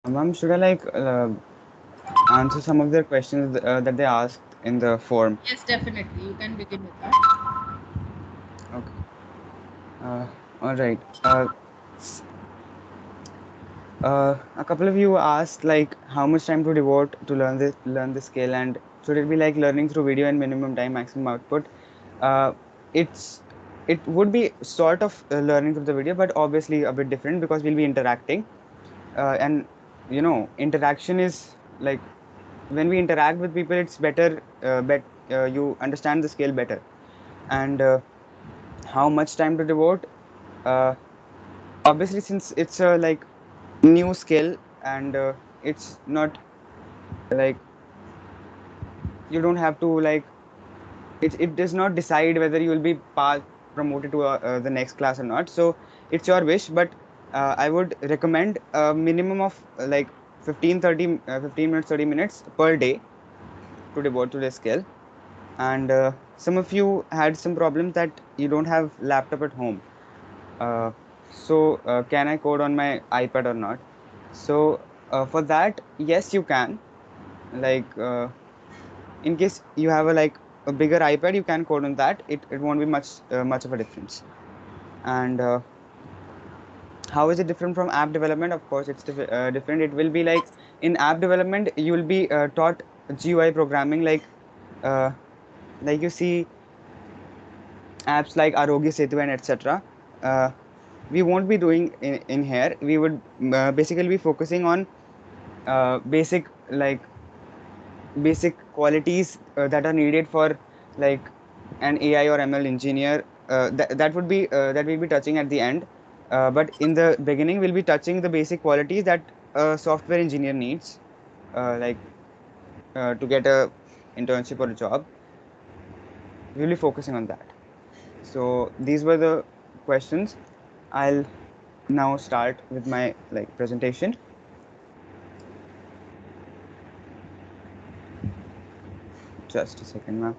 Ma'am, should I answer some of their questions that they asked in the form? Yes, definitely. You can begin with that. Okay. All right. A couple of you asked like how much time to devote to learn this skill, and should it be like learning through video and minimum time, maximum output? Uh, it's it would be sort of learning through the video, but obviously a bit different because we'll be interacting, and interaction is like when we interact with people, it's better. You understand the skill better, and how much time to devote. Uh, Obviously, since it's a like new skill and it's not like you don't have to like it does not decide whether you will be promoted to the next class or not, so it's your wish, but I would recommend a minimum of 15 minutes, 30 minutes per day to devote to the skill. And some of you had some problems that you don't have laptop at home, uh, so can I code on my iPad or not? So for that, yes, you can. Like in case you have a bigger iPad, you can code on that. It won't be much of a difference. And how is it different from app development? Of course, it's different. It will be like in app development, you will be taught GUI programming, uh, like you see apps like Arogya Setu and etc. We won't be doing in here. We would basically be focusing on basic qualities that are needed for like an AI or ML engineer. That we'll be touching at the end. But in the beginning, we'll be touching the basic qualities that a software engineer needs, to get a internship or a job. We'll be focusing on that. So these were the questions. I'll now start with my presentation. Just a second, ma'am.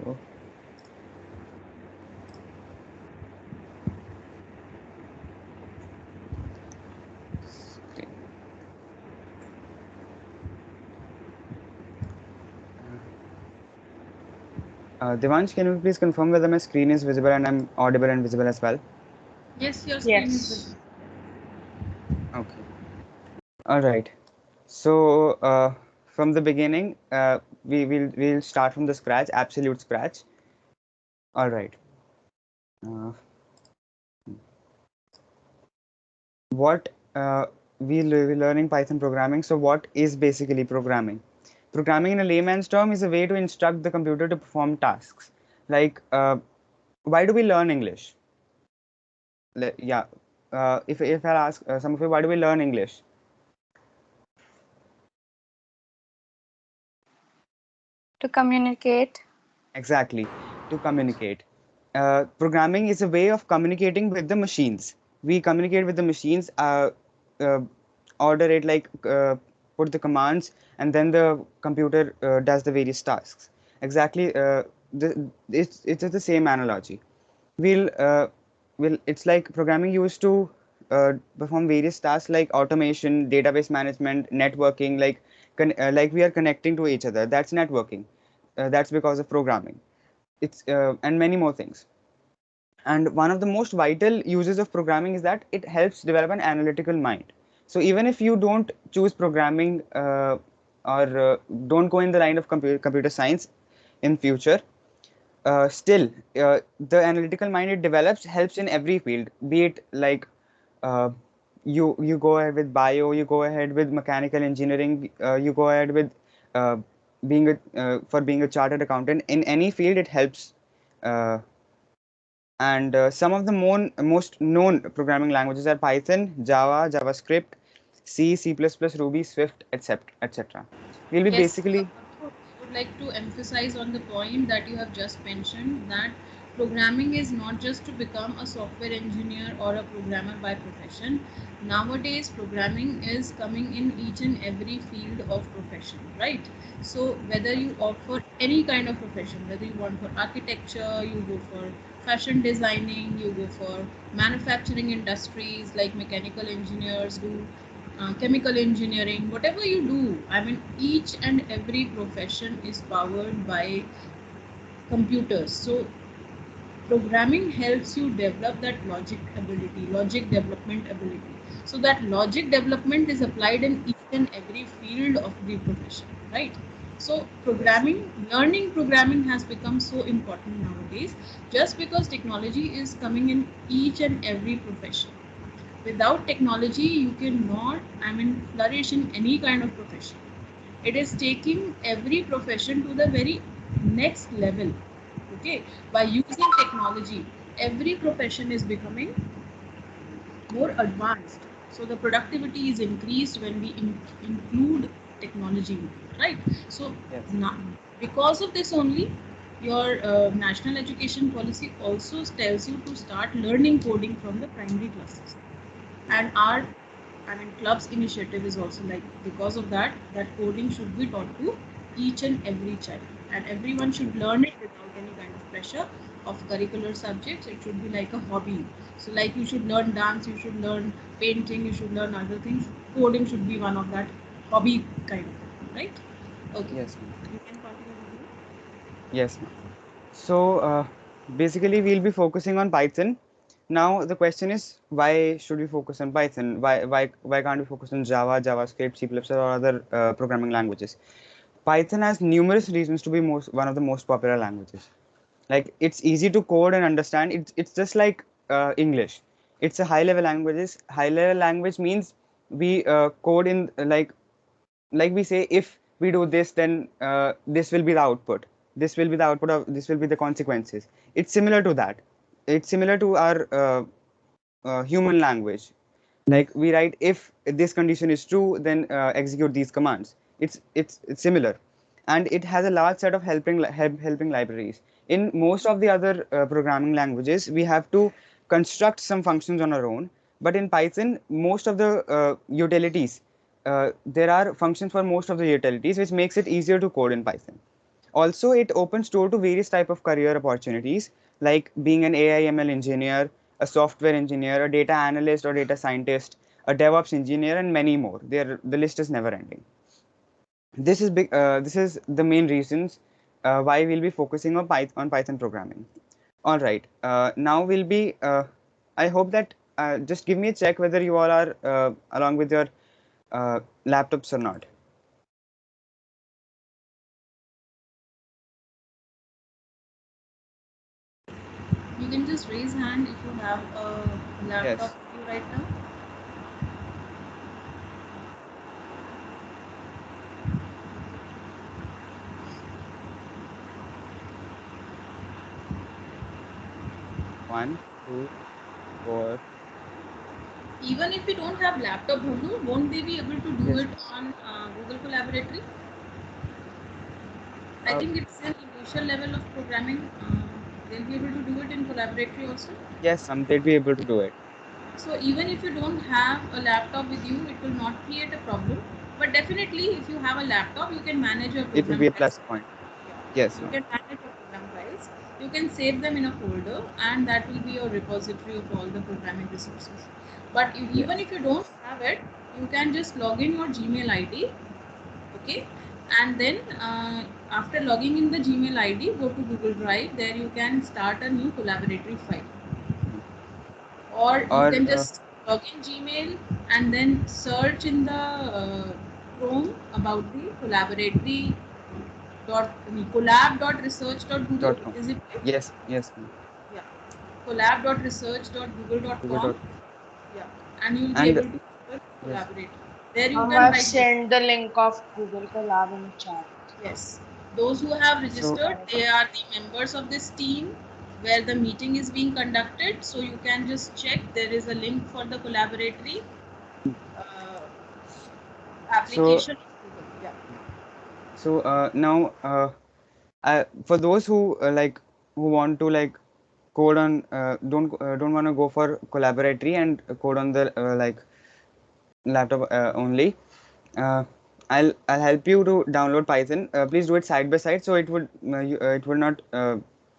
So, screen. Devansh, can you please confirm whether my screen is visible and I'm audible and visible as well? Yes, your screen is Yes. visible. Okay. All right. So from the beginning, we'll start from the scratch, absolute scratch. All right. Uh, what we're learning Python programming. So what is basically programming? Programming in a layman's term is a way to instruct the computer to perform tasks. Like, why do we learn English? Yeah. If I ask some of you, why do we learn English? To communicate. Exactly, to communicate. Programming is a way of communicating with the machines. We communicate with the machines, uh, order it put the commands, and then the computer does the various tasks. Exactly, it's the same analogy. We'll, uh, it's like programming used to perform various tasks like automation, database management, networking, like we are connecting to each other. That's networking. That's because of programming. It's and many more things. And one of the most vital uses of programming is that it helps develop an analytical mind. So even if you don't choose programming or don't go in the line of computer science in future, still the analytical mind it develops helps in every field, be it uh, you go ahead with bio, you go ahead with mechanical engineering, you go ahead with uh, being a chartered accountant. In any field it helps. uh, and some of the most known programming languages are Python, Java, JavaScript, C, C++, Ruby, Swift, etc., etc. We'll be Yes, basically I would like to emphasize on the point that you have just mentioned that programming is not just to become a software engineer or a programmer by profession. Nowadays, programming is coming in each and every field of profession, right? So whether you opt for any kind of profession, whether you want for architecture, you go for fashion designing, you go for manufacturing industries like mechanical engineers do, chemical engineering, whatever you do, I mean, each and every profession is powered by computers. So programming helps you develop that logic development ability. So that logic development is applied in each and every field of the profession, right? So Yes. learning programming has become so important nowadays, just because technology is coming in each and every profession. Without technology, you cannot, I mean, flourish in any kind of profession. It is taking every profession to the very next level. Okay, by using technology, every profession is becoming more advanced. So the productivity is increased when we include technology, right? So Yes. now, because of this only, your national education policy also tells you to start learning coding from the primary classes. And our, I mean, club's initiative is also like, because of that, that coding should be taught to each and every child, and everyone should learn it without any kind of pressure of curricular subjects. It should be like a hobby. So like, you should learn dance, you should learn painting, you should learn other things. Coding should be one of that hobby kind of thing, right? Okay, Yes, ma'am. you can continue with you. Yes, ma'am. So basically, we'll be focusing on Python. Now the question is, why should we focus on Python? Why can't we focus on Java, JavaScript, C++, or other programming languages? Python has numerous reasons to be one of the most popular languages. Like, it's easy to code and understand. It's just like English. It's a high level languages. High level language means we code in like we say, if we do this, then this will be the output. This will be the output of this will be the consequences. It's similar to that. It's similar to our human language. Like, we write, if this condition is true, then execute these commands. It's similar, and it has a large set of helping libraries. In most of the other programming languages, we have to construct some functions on our own, but in Python, most of the utilities, there are functions for most of the utilities, which makes it easier to code in Python. Also, it opens door to various type of career opportunities, like being an AI ML engineer, a software engineer, a data analyst or data scientist, a DevOps engineer, and many more. The list is never ending. This is big. This is the main reasons why we'll be focusing on Python programming. All right. Now we'll be. I hope that just give me a check whether you all are along with your laptops or not. You can just raise hand if you have a laptop Yes. with you right now. One, two, four. Even if you don't have laptop, Bhonu, won't they be able to do Yes. it on Google Collaboratory? I Uh, think it's an initial level of programming. They'll be able to do it in Collaboratory also. yes, they'd be able to do it. So even if you don't have a laptop with you, it will not create a problem. But definitely, if you have a laptop, you can manage your It will program be a files. plus point. Yeah, Yes, you ma'am. can manage your program files. You can save them in a folder, and that will be your repository of all the programming resources. But even Yes. if you don't have it, you can just log in your Gmail ID, okay, and then after logging in the Gmail ID, go to Google Drive. There you can start a new collaboratory file, or you Or can just log in Gmail and then search in the Chrome about the collaboratory dot collab.research.google. com. Is it right? Yes, yes, ma'am. Yeah, collab.research.google.com. Google.com. Yeah, and you'll be And able to yes, collaborate. There you can Have write. sent the link of Google Colab in the chat. Yes, those who have so registered, they are the members of this team where the meeting is being conducted. So you can just check. There is a link for the collaboratory uh, so application. Yeah. now for those who who want to, like, code on don't want to go for collaboratory and code on the like laptop only, I'll help you to download Python. Please do it side by side, so it would not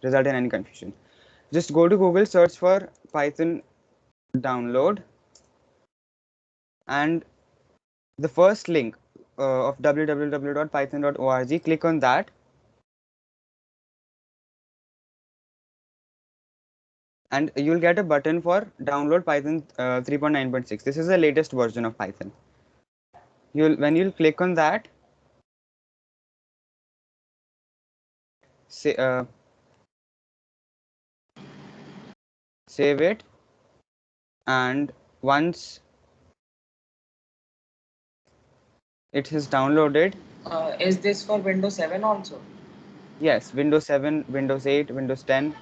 result in any confusion. Just go to Google, search for Python download, and the first link of www.python.org. Click on that, and you'll get a button for download Python 3.9.6. This is the latest version of Python. You'll click on that, say, save it, and once it is downloaded, Is this for Windows 7 also? yes, Windows 7, Windows 8, Windows 10.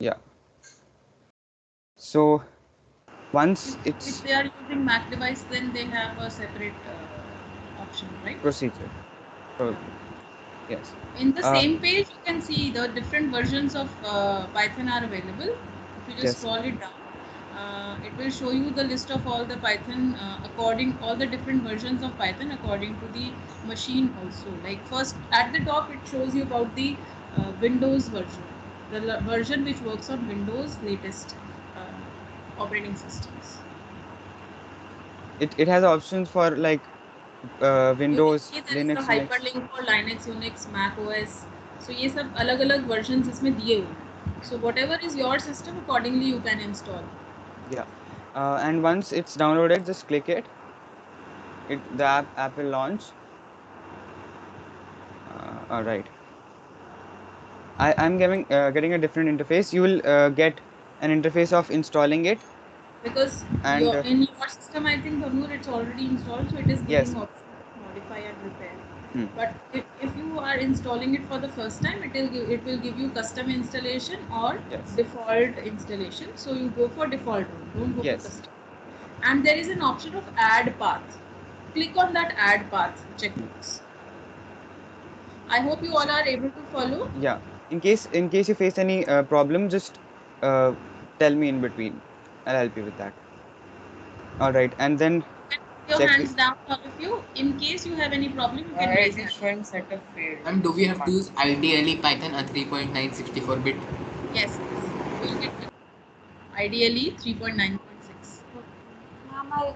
Yeah. So once If it's they are using Mac device, then they have a separate option, right? procedure, probably. Yes. In the same page, you can see the different versions of Python are available. If you just Yes. scroll it down, it will show you the list of all the Python all the different versions of Python according to the machine also. Like first at the top, it shows you about the Windows version, the version which works on Windows latest operating systems. It has options for like Windows, You can see there is Linux, a Unix. hyperlink for Linux, Unix, Mac OS. So ये सब अलग-अलग versions इसमें दिए हुए हैं. So whatever is your system, accordingly you can install. Yeah. And once it's downloaded, just click it. The app will launch. All right. I'm getting a different interface. You will get an interface of installing it. Because And in your system, I think Dhanur, it's already installed, so it is yes. giving option to modify and repair. Hmm. But if you are installing it for the first time, it will give you custom installation or Yes. default installation. So you go for default one, don't go Yes. for custom. And there is an option of add path. Click on that add path checkbox. I hope you all are able to follow. Yeah. In case you face any problem, just tell me in between. I'll help you with that. All right. And then Your check hands down, all of you. In case you have any problem, you can raise It hand. is showing setup failed. And do we have to use ideally Python a 3.964-bit? Yes, we'll get to ideally 3.9.6. Ma'am, I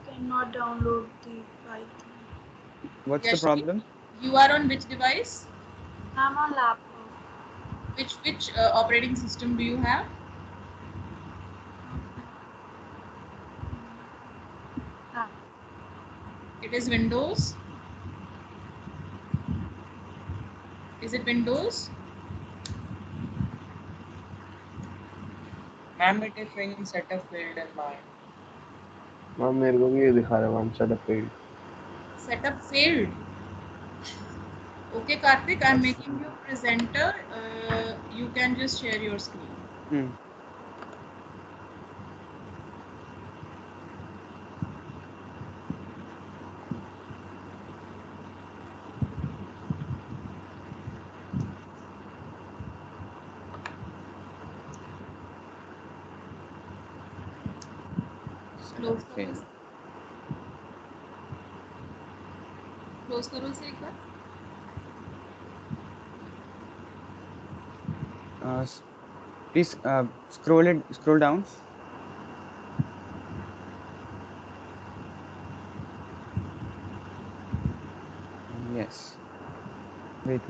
cannot download the Python. what's Yes, the problem? You are on which device? I'm on laptop. Which operating system do you have? Ah, It is Windows. Is it Windows? Ma'am, it is showing setup failed in mine. Ma'am मेरे को भी ये दिखा रहा है ma'am setup failed. Setup failed. Okay, Karthik, I'm making you presenter. You can just share your screen. Close करो इसे. Close करो इसे एक बार. Please scroll down. Yes. Wait.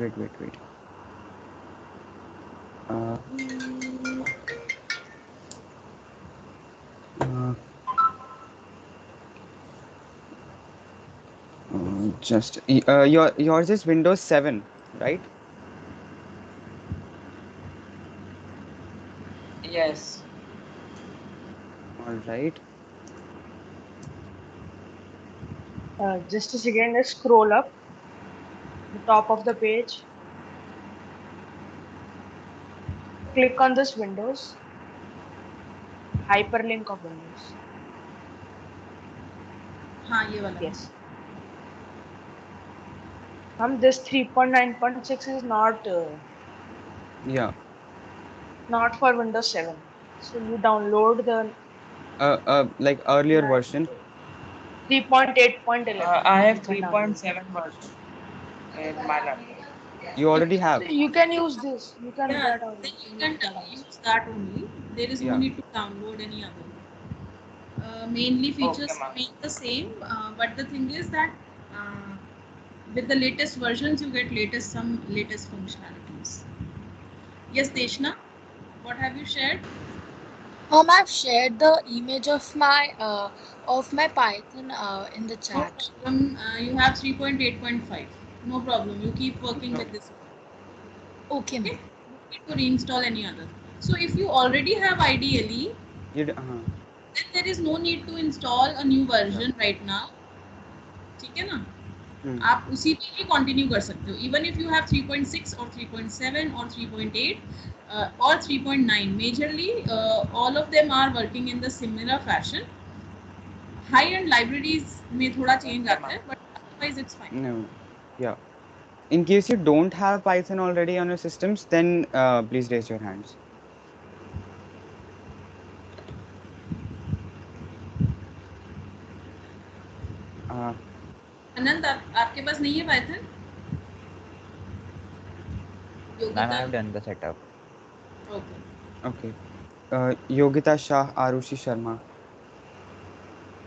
Just yours is Windows 7, right? Yes. All right. Just a second, let's scroll up the top of the page. Click on this Windows, hyperlink of Windows. हाँ ये वाला. Yes. This 3.9.6 is Yeah. not for Windows 7. So you download the Like earlier version. 3.8.11 I you have can download. 3.7 version in my laptop. You already So have. you can use this. You can Yeah, get out. then you Use can that also. use that only. There is no Yeah. need to download any other. Mainly Okay, features ma'am. remain the same, but the thing is that uh, with the latest versions you get some latest functionalities. Yes, Deshna, what have you shared? I've shared the image of my Python in the No chat. problem. You have 3.8.5. No problem. You keep working No. with this. Okay, Okay. ma'am. No need to reinstall any other. So if you already have IDLE, then there is no need to install a new Yeah. version right now. ठीक है ना? Hmm. आप उसी पे ही continue कर सकते हो even if you have 3.6 और 3.7 और 3.8 और 3.9 majorly all of them are working in the similar fashion high end libraries में थोड़ा चेंज Okay, आता ma'am. है but otherwise it's fine No. Yeah. In case you don't have Python already on your systems, then please raise your hands. Uh, अनंत आपके पास नहीं है Python Ma'am, I Yogita have done the setup. Okay okay. Yogita Shah, Arushi Sharma.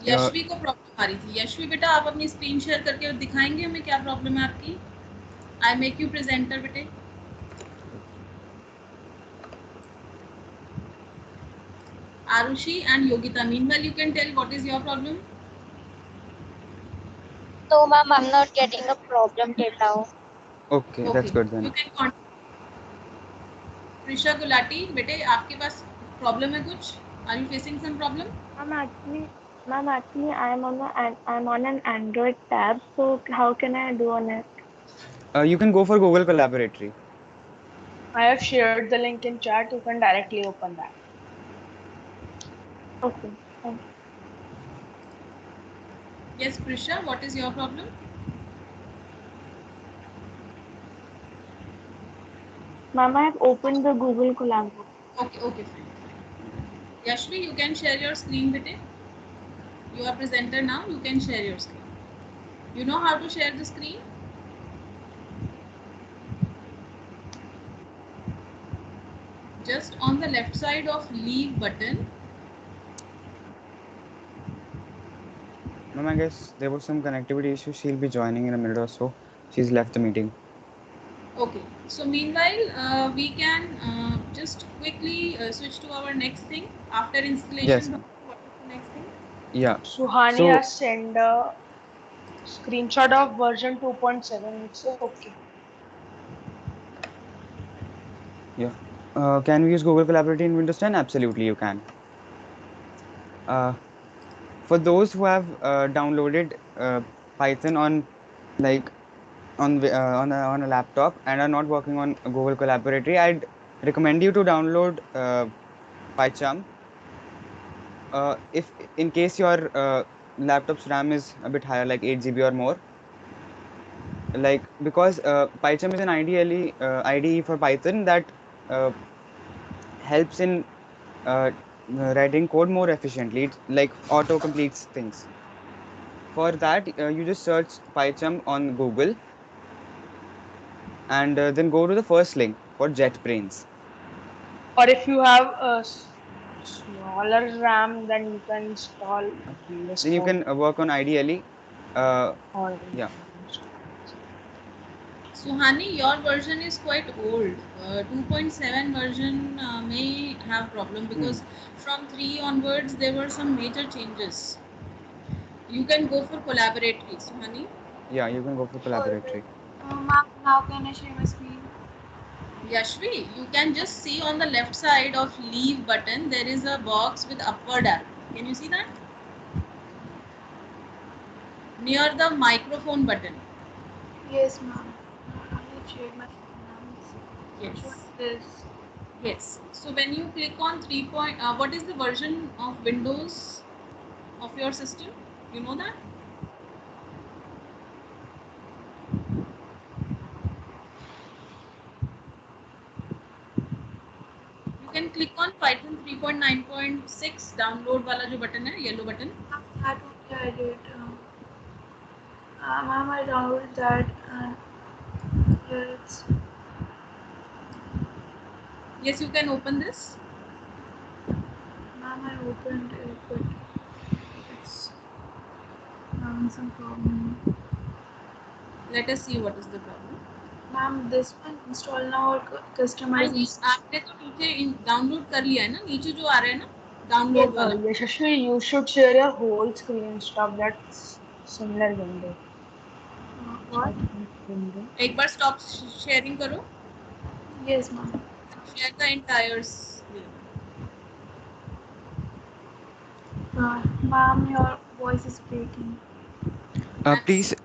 Yashvi को problem आ रही थी यशवी बेटा आप अपनी screen share करके दिखाएंगे हमें क्या प्रॉब्लम है आपकी आई मेक यू प्रेजेंटर बेटे Arushi and Yogita. Meanwhile, you can tell what is your problem. So, ma'am, I'm not getting a problem till now. Okay, that's Okay, good you then. can contact Prisha Gulati. बेटे आपके पास problem है कुछ? Are you facing some problem? Ma'am, actually, I'm on an Android tab. So, how can I do on it? You can go for Google Collaboratory. I have shared the link in chat. You can directly open that. Okay, thank you. Yes, Prisha. What is your problem? Ma'am, I have opened the Google Collaborate. Okay, okay, fine. Yashvi, you can share your screen, बेटे. You are presenter now. You can share your screen. You know how to share the screen? Just on the left side of leave button. Ma'am, I guess there was some connectivity issue. She'll be joining in a minute or so. She's left the meeting. Okay. So meanwhile, we can just quickly switch to our next thing after installation. Yes. What is the next thing? Yeah. Suhani So, has sent a screenshot of version 2.7. It's okay. yeah. Can we use Google Collaboratory in Windows 10? Absolutely, you can. For those who have downloaded Python on like on a laptop and are not working on Google Collaboratory, I'd recommend you to download PyCharm. If in case your laptop's RAM is a bit higher, like 8 GB or more, like because PyCharm is an IDE for Python that uh, helps in writing code more efficiently. It like auto completes things. For that, you just search PyCharm on Google and then go to the first link for JetBrains. Or if you have a smaller RAM, then you can install VS Then you Code can work on IDLE. already. Yeah. Suhani, your version is quite old. 2.7 version may have problem because from 3 onwards there were some major changes. You can go for collaboratory, Suhani. Yeah, you can go for Alright. Collaboratory. Ma'am, how can I share my screen? Yashvi, you can just see on the left side of leave button there is a box with upward arrow. Can you see that? Near the microphone button. Yes, ma'am. I have shared my screen, ma'am. Yes. Which one is this? Yes. So when you click on 3 point, what is the version of Windows of your system? You know that? click on Python 3.9.6 download वाला जो button है, yellow button. That only I did. Ma'am, I downloaded that and here it's. Yes, you can open this. Ma'am, I opened it, but it's having some problem. Let us see what is the problem. Ma'am, this one install now or customize नहीं, install? आपने तो नीचे download कर लिया है ना, नीचे जो आ रहा है ना डाउनलोड वाला. Yashasvi, you should share your whole screen stop that similar window. What? Window. एक बार stop sharing करो. Yes, ma'am. Share the entire screen. Ma'am, your voice is breaking. Please,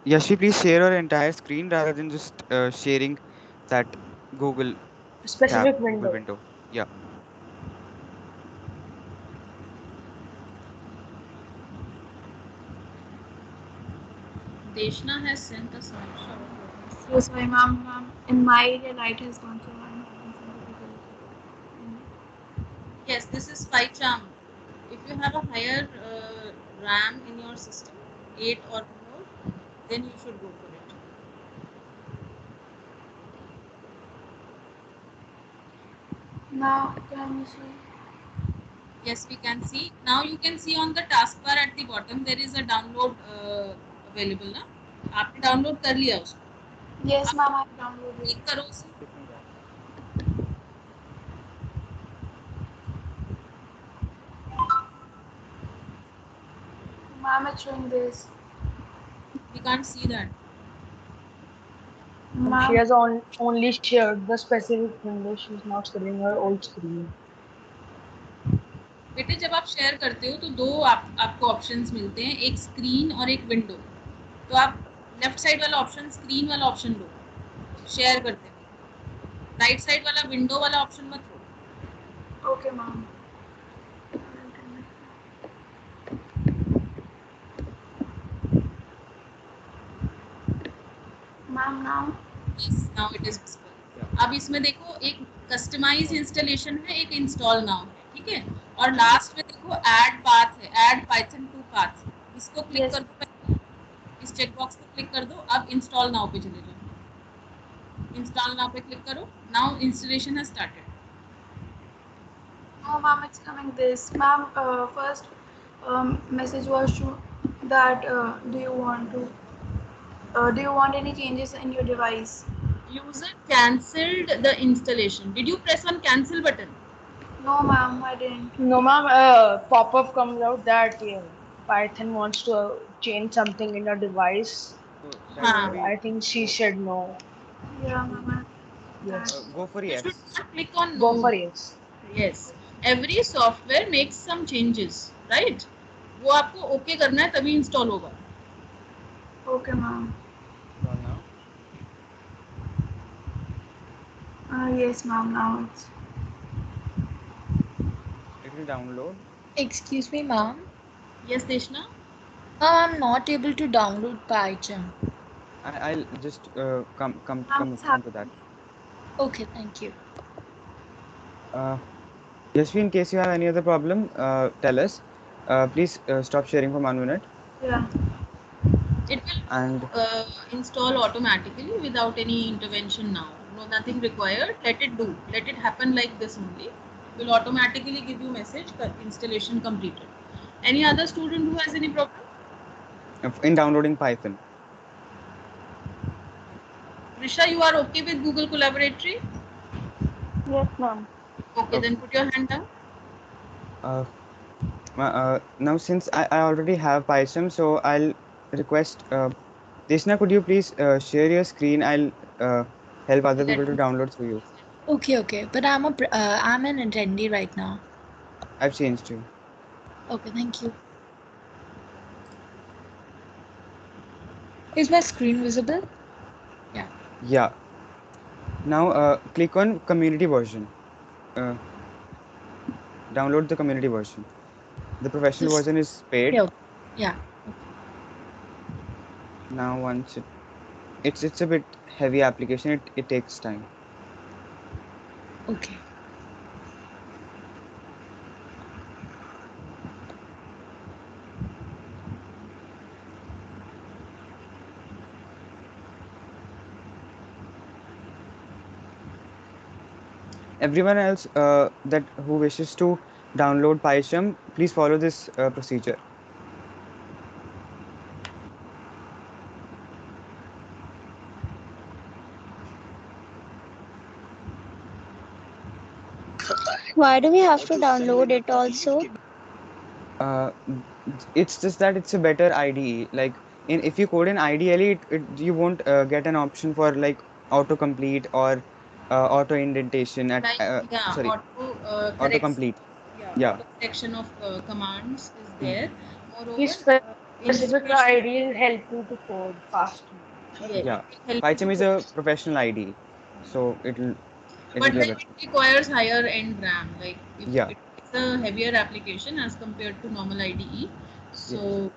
Yashi, please share your entire screen rather than just sharing that Google Specific Google window. window. Yeah. Deshna has sent a snapshot. So sorry, ma'am. Ma'am, in my area, light has gone, so I'm having some difficulty. Yes, this is PyCharm. If you have a higher RAM in your system, 8 or more, then you should go for it. Now, can you see? Yes, we can see. Now you can see on the taskbar at the bottom there is a download available ना. आपने download कर लिया उसको. Yes, ma'am, I downloaded Click it. करो उसे. Ma'am, it's showing this. We can't see that. Ma'am, She has only shared the specific window. She's not sharing her old screen. बेटे जब आप शेयर करते हो तो दो आपको ऑप्शंस मिलते हैं, एक स्क्रीन और एक विंडो. तो आप लेफ्ट साइड वाला ऑप्शन स्क्रीन वाला ऑप्शन लो शेयर करते हैं. राइट साइड वाला विंडो वाला ऑप्शन मत लो. okay, ma'am. Ma'am, now. Yes, now it is visible. अब इसमें देखो एक कस्टमाइज इंस्टॉलेशन है, एक इंस्टॉल नाउ है, ठीक है. और लास्ट में देखो ऐड पाथ है, ऐड पाइथन टू पाथ. इसको क्लिक Yes. कर दो पहले, इस चेक बॉक्स पे क्लिक कर दो. अब इंस्टॉल नाउ पे चले जाओ. इंस्टॉल नाउ पे क्लिक करो. Now installation has started. No, ma'am, it's coming this. Ma'am, first message was that do you want any changes in your device? User cancelled the installation. Did you press on cancel button? No, ma'am, I didn't. No, ma'am. Pop-up comes out that Python wants to change something in your device. So हाँ. I think she said no. Yeah, ma'am. Yes. go for You yes. should not click on no. Go for yes. Yes. Every software makes some changes, right? वो आपको okay करना है तभी install होगा. Okay, ma'am. Install now. Yes, ma'am. Now it's. It will download. Excuse me, ma'am. Yes, Deshna. I'm not able to download PyCharm. I'll just come to that. Okay, thank you. Yashvi, in case you have any other problem, tell us. Please stop sharing for 1 minute. Yeah. It will And install automatically without any intervention now. No, nothing required. Let it do. Let it happen like this only. It will automatically give you message installation completed. Any other student who has any problem? in downloading Python. Risha, you are okay with Google Collaboratory? Yes, ma'am. Okay, then put your hand down. Now since I already have PyCharm, so I'll request Deshna, could you please share your screen? I'll help other people to download through you. Okay. But I'm an attendee right now. I've changed you. Okay, thank you. Is my screen visible? Yeah. Now click on community version. Download the community version. The professional This- version is paid. Yeah. Now once it's a bit heavy application. It takes time. Okay. everyone else that who wishes to download PyCharm, please follow this procedure. Why do we have to download it also? It's just that it's a better IDE. Like if you code in IDLE, you won't get an option for like autocomplete or auto indentation at Like, yeah, sorry, correction. autocomplete. Yeah, Yeah. auto correction of commands is there. Moreover, These specific installation. IDs help you to code faster. Yes, Yeah. it will help you PyCharm to is code. a professional IDE, so it'll But be a then better. it requires higher end RAM. Like if Yeah. it's a heavier application as compared to normal IDE. Yes. So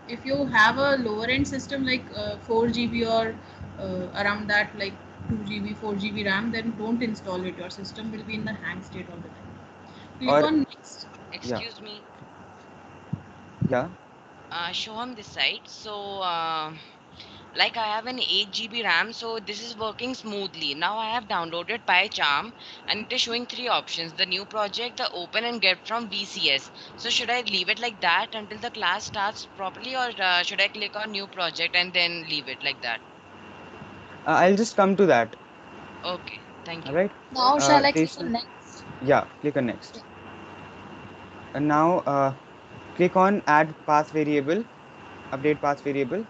if you have a lower end system like 4 GB or around that, like 2 GB, 4 GB RAM, then don't install it. Your system will be in the hang state all the time. Click Or on next. yeah. Excuse me, Yeah. Shoham this side. So, like I have an 8 GB RAM, so this is working smoothly. Now I have downloaded PyCharm and it is showing three options: the new project, the open, and get from VCS. So, should I leave it like that until the class starts properly, or should I click on new project and then leave it like that? I'll just come to that. Okay, thank All you. right. Now shall I click Jason. on next? Yeah. Click on next. And now click on add path variable, update path variable,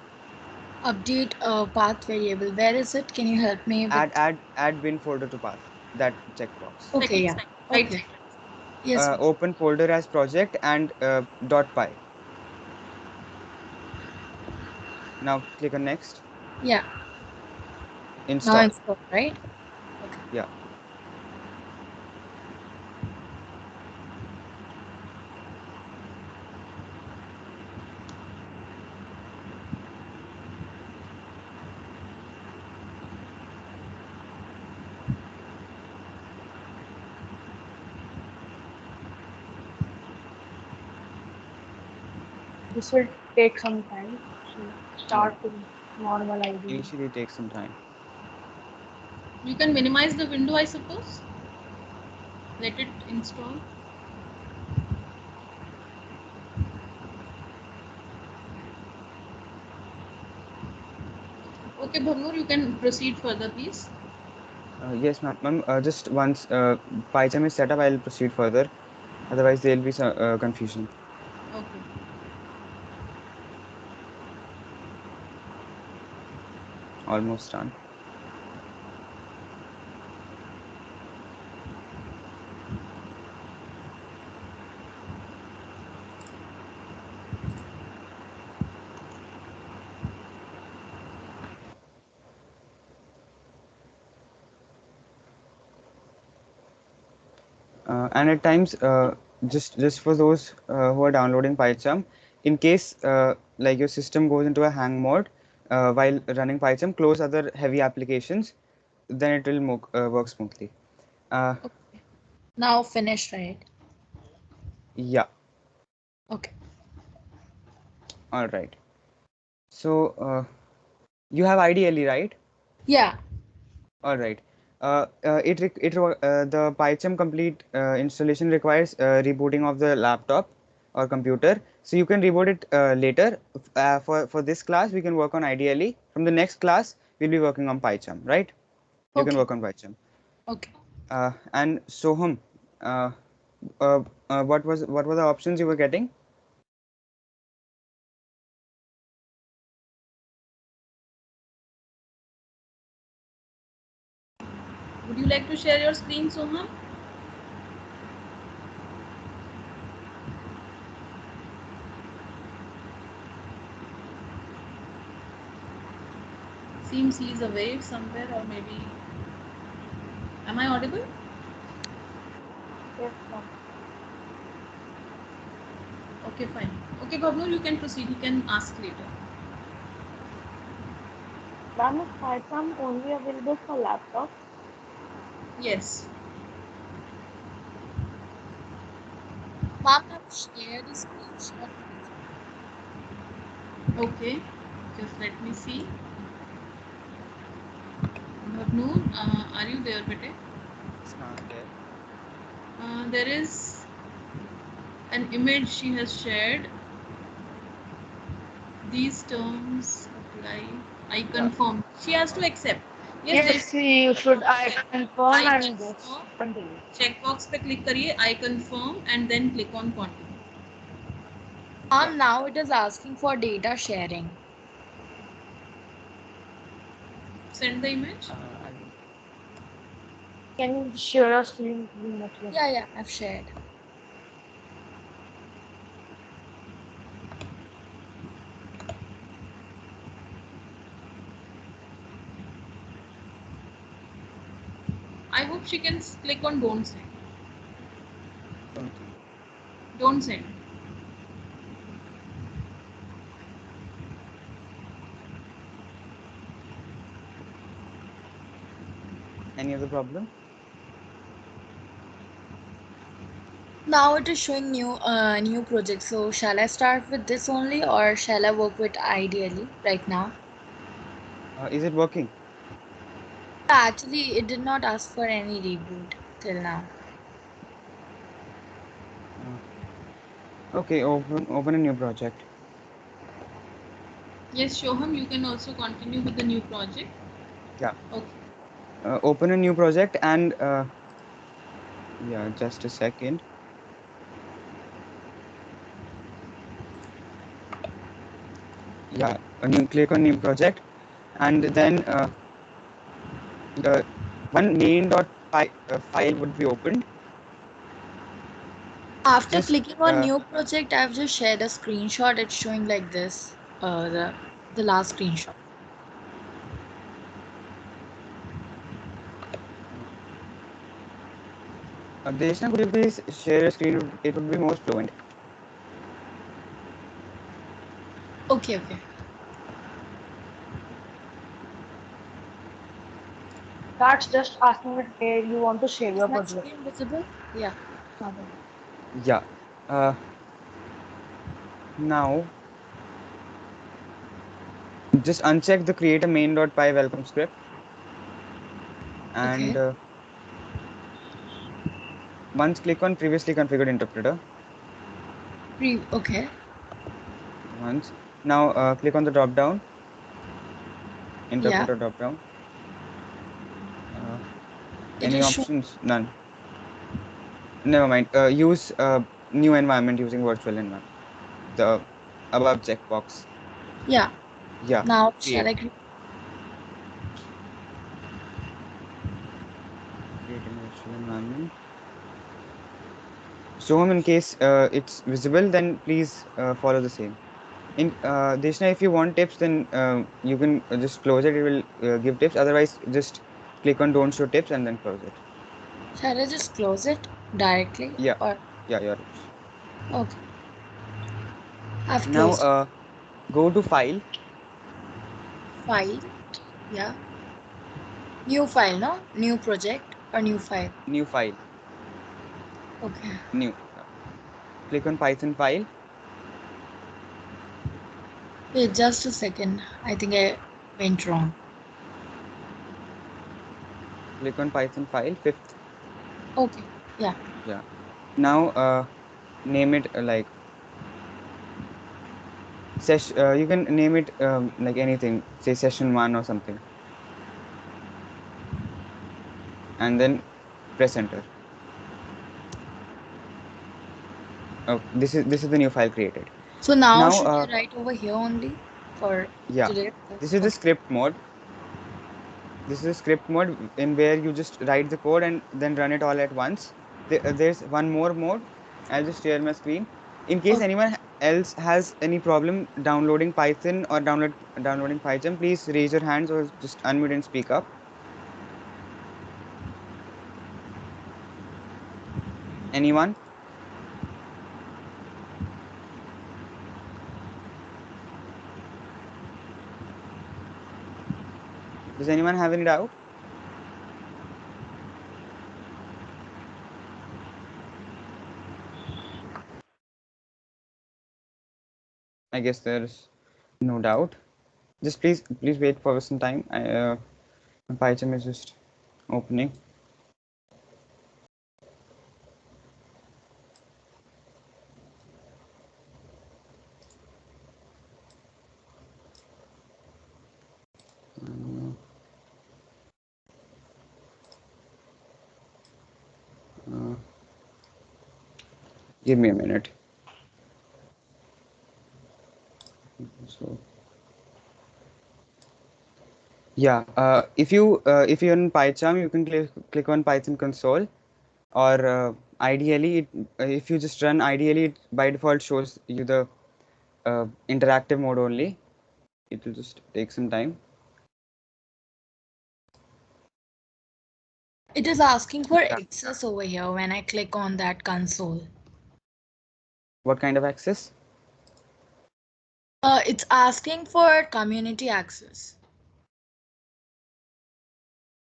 Update path variable. Where is it? Can you help me with? add bin folder to path. That checkbox. Okay, Second yeah. side, right Okay. side. Yes. Open folder as project and .py. Now click on next. Yeah. Install. Now install, right? Okay. Yeah. This will take some time. So start with normal ID. Initially it takes some time. You can minimize the window, I suppose. Let it install. Okay, Bhavnur, you can proceed further, please. Yes, ma'am. Just once PyCharm is set up, I'll proceed further. Otherwise, there will be some confusion. Okay. Almost done. And at times, just for those who are downloading PyCharm, in case like your system goes into a hang mode while running PyCharm, close other heavy applications, then it will work smoothly. Okay. Now finished, right? Yeah. Okay. All right. So you have IDLE, right? Yeah. All right. The PyCharm complete installation requires rebooting of the laptop or computer. So you can reboot it later. For this class, we can work on IDLE. From the next class, we'll be working on PyCharm, right? You can Okay. work on PyCharm. Okay. And Soham, uh, what were the options you were getting? Would you like to share your screen, Soham? Seems he's away somewhere, or maybe. Am I audible? Yes, ma'am. Okay, fine. Okay, Bhavnur, you can proceed. You can ask later. Ma'am, is PyCharm only available for laptop? Yes. Mom, I've shared a screenshot. Okay. Just let me see. Bhavnur, are you there, bete? It's not there. There is an image she has shared. These terms apply. I confirm. She has to accept. Yes, there Yes, you should. I confirm I and just confirm. continue. Checkbox पे click करिए. I confirm and then click on continue. Now it is asking for data sharing. Send the image. Can you share your screen? Please? Yeah, I've shared. I hope she can click on don't send. Don't. Don't send. Any other problem? Now it is showing new project. So shall I start with this only or shall I work with ideally right now? Is it working? Actually, it did not ask for any reboot till now. Okay, open a new project. Yes, Shoham, you can also continue with the new project. Yeah. Okay. Open a new project and yeah, just a second. Yeah, click on new project, and then the one main.py file would be opened. After Just, clicking on new project, I've just shared a screenshot. It's showing like this. The last screenshot. Deshna, could you please share a screen? It would be more fluent. Okay. That's just asking it where you want to share your Is my project. screen visible? Yeah. Yeah. Now, just uncheck the create a main.py welcome script. And once click on previously configured interpreter. Okay. Once. Now click on the drop down. Interpreter drop down. Any options? None. Never mind. Use new environment using virtual environment. The above checkbox. Yeah. Yeah. Now Create. shall I create? Creating virtual environment. Show him in case it's visible, then please follow the same. In Deshna, if you want tips, then you can just close it. It will give tips. Otherwise, just click on don't show tips and then close it. Shall I just close it directly? Yeah. Or Yeah, your rules. okay. I've Now closed. go to file. File. Yeah. New file, no? New project or new file? New file. Okay. New. Click on Python file. Wait, just a second. I think I went wrong. Click on Python file, 5th. Okay. Yeah. Yeah. Now name it like session. You can name it like anything. Say session 1 or something. And then press enter. Oh, this is the new file created. So now should I write over here only for today? This is the script mode. This is a script mode in where you just write the code and then run it all at once. There's one more mode. I'll just share my screen. In case anyone else has any problem downloading Python or downloading PyCharm, please raise your hands or just unmute and speak up. Anyone? Does anyone have any doubt? I guess there's no doubt. Just please wait for some time. PyCharm is just opening. Give me a minute. So yeah, if you're in PyCharm, you can click on Python console, or ideally, if you just run ideally, it by default shows you the interactive mode only. It will just take some time. It is asking for Yeah. access over here when I click on that console. What kind of access? It's asking for community access.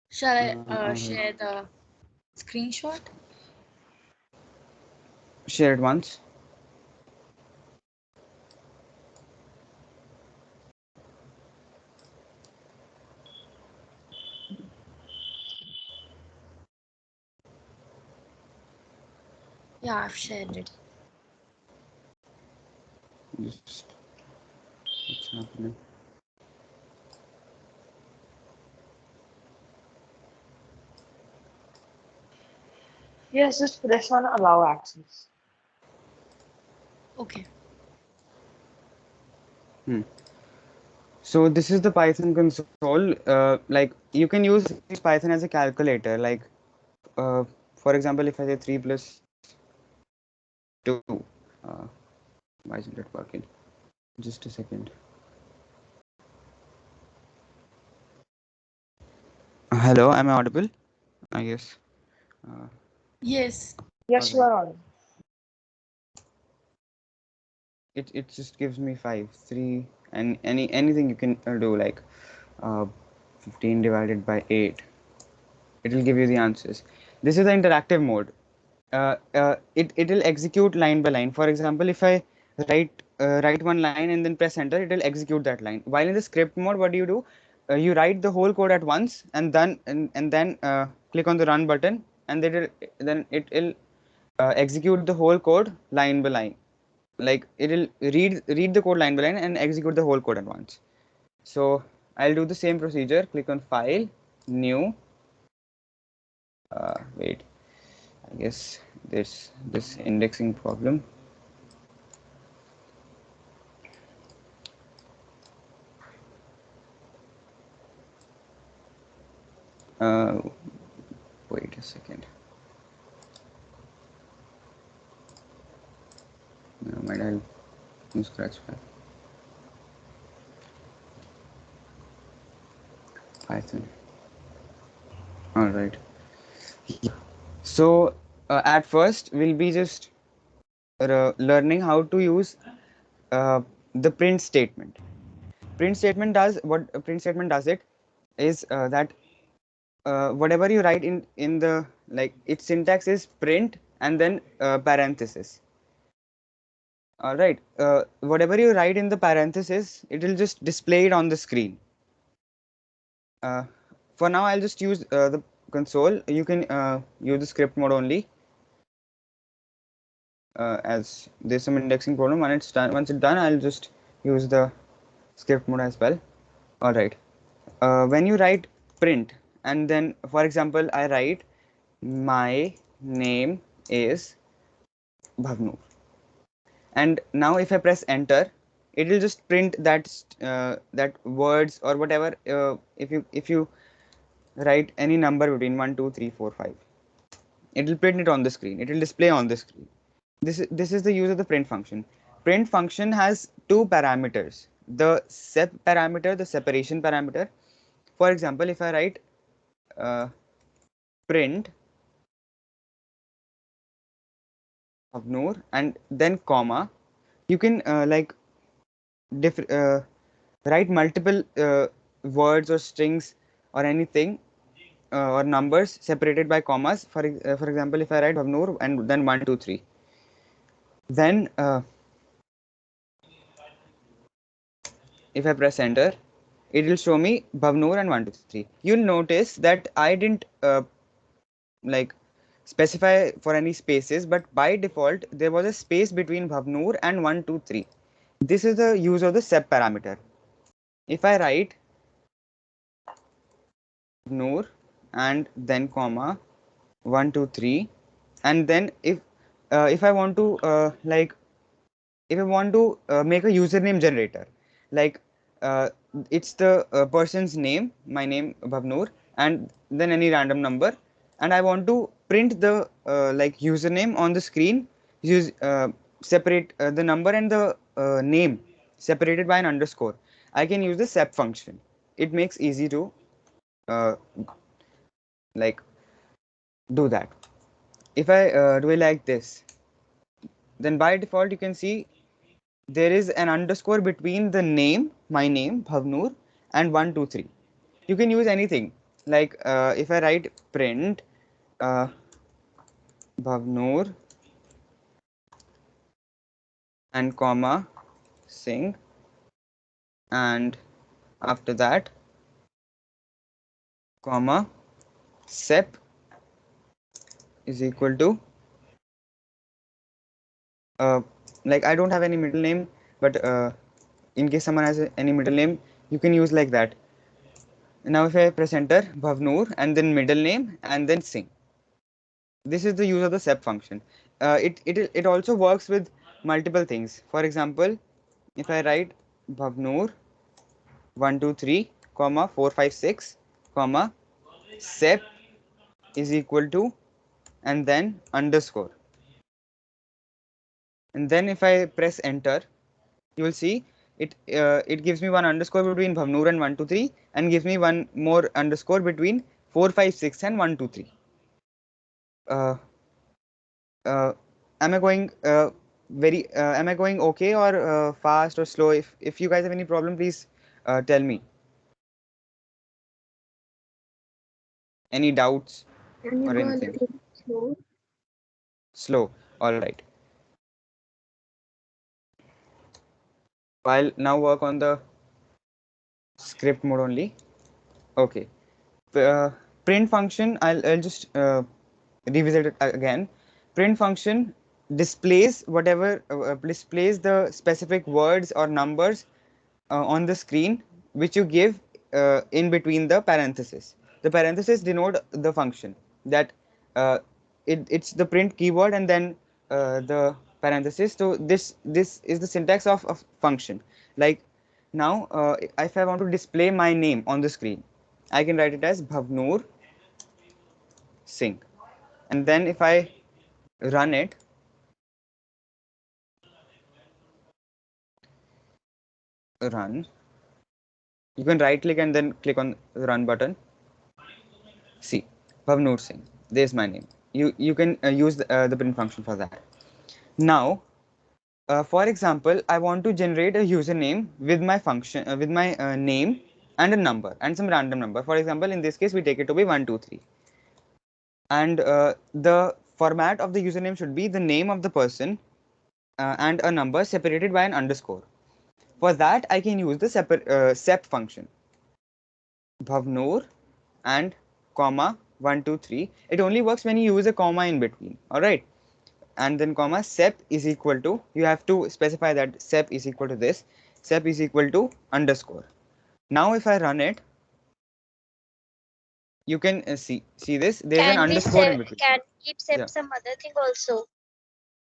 Shall I All right. share the screenshot? Share it once. Yeah, I've shared it. Just what's happening? Yes, just press on allow access. Okay. So this is the Python console. Like you can use Python as a calculator. Like for example, if I say 3 plus 2, why isn't it working? Just a second. Hello, am I audible? I guess. Yes. Yes, you Alright. are on. It just gives me 5, 3, and anything you can do, like 15 divided by 8. It will give you the answers. This is the interactive mode. It will execute line by line. For example, if I write one line and then press enter, it will execute that line. While in the script mode, what do? You write the whole code at once, and then click on the run button, and then it will execute the whole code line by line. Like it will read the code line by line and execute the whole code at once. So I'll do the same procedure. Click on file, new. Wait, I guess there's this indexing problem. Uh, Wait a second. Never mind, I'll use scratch file. Python. All right. So at first we'll be just learning how to use the print statement. Print statement does what a print statement does it is that whatever you write in the, like, its syntax is print and then parenthesis. All right. Whatever you write in the parenthesis, it will just display it on the screen. For now, I'll just use the console. You can use the script mode only, as there's some indexing problem. When it's done, once it's done, I'll just use the script mode as well. All right. When you write print, and then, for example, I write my name is Bhavnu, and now if I press enter, it will just print that words or whatever. If you write any number between 1, 2, 3, 4, 5, it will print it on the screen. It will display on the screen. This is the use of the print function. Print function has two parameters: the sep parameter, the separation parameter. For example, if I write uh, print of Noor and then comma, you can write multiple words or strings or anything or numbers separated by commas. For example, if I write Bhavnoor and then 1, 2, 3, then if I press enter, it will show me Bhavnoor and 1, 2, 3. You'll notice that I didn't like specify for any spaces, but by default there was a space between Bhavnoor and 1, 2, 3. This is the use of the sep parameter. If I write Noor and then comma 1, 2, 3, and then if if I want to if I want to make a username generator, like it's the person's name, my name Bhavnoor, and then any random number, and I want to print the like username on the screen, use separate the number and the name separated by an underscore. I can use the sep function. It makes easy to uh, like do that. If I do it like this, then by default you can see there is an underscore between the name, my name, Bhavnoor, and 123. You can use anything. Like if I write print Bhavnoor and comma Singh, and after that comma sep is equal to uh, like I don't have any middle name, but in case someone has any middle name, you can use like that. Now if I press enter, Bhavnoor and then middle name and then Singh. This is the use of the sep function. It also works with multiple things. For example, if I write Bhavnoor 123 comma 456 comma sep is equal to and then underscore, and then if I press enter, you will see it gives me one underscore between Bhavnoor and 123 and gives me one more underscore between 456 and 123. Uh, am I going am I going okay or fast or slow? If you guys have any problem, please tell me. Any doubts Can you or go a anything? little slow? Slow. All right. I'll now work on the script mode only. Okay. Print function. I'll just revisit it again. Print function displays whatever displays the specific words or numbers on the screen which you give in between the parentheses. The parentheses denote the function that uh, it's the print keyword and then the parenthesis. So this is the syntax of a function. Like now, if I want to display my name on the screen, I can write it as Bhavnoor Singh, and then if I run it, run. You can right click and then click on the run button. See, Bhavnoor Singh. There's my name. You can use the print function for that. Now, for example, I want to generate a username with my function with my name and a number and some random number. For example, in this case, we take it to be 123. And the format of the username should be the name of the person and a number separated by an underscore. For that, I can use the sep function. Bhavnoor and comma 123. It only works when you use a comma in between. All right. And then comma sep is equal to, you have to specify that sep is equal to this, sep is equal to underscore. Now if I run it, you can see this, there's an underscore in between. Can we keep sep Yeah, some other thing also?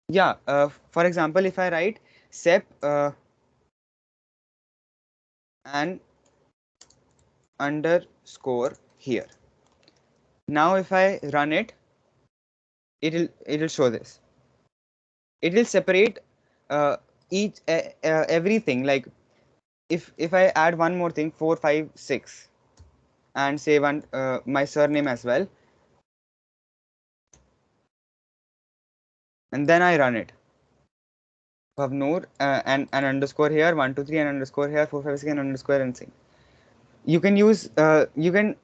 yeah. For example, if I write sep and underscore here, now if I run it, it'll show this. It will separate each everything. Like if I add one more thing, 456, and say one my surname as well, and then I run it, Bhavnoor and an underscore here, 123 and underscore here, 456 and underscore and sing. You can use you can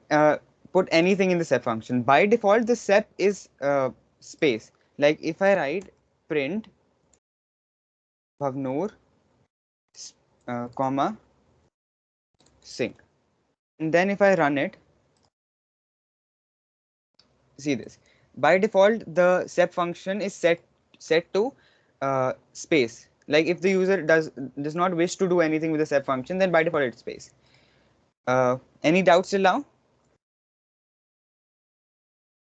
put anything in the sep function. By default, the sep is space. Like if I write print Bhavnoor comma sing, and then if I run it, see this. By default, the sep function is set to space. Like if the user does not wish to do anything with the sep function, then by default it's space. Any doubts till now?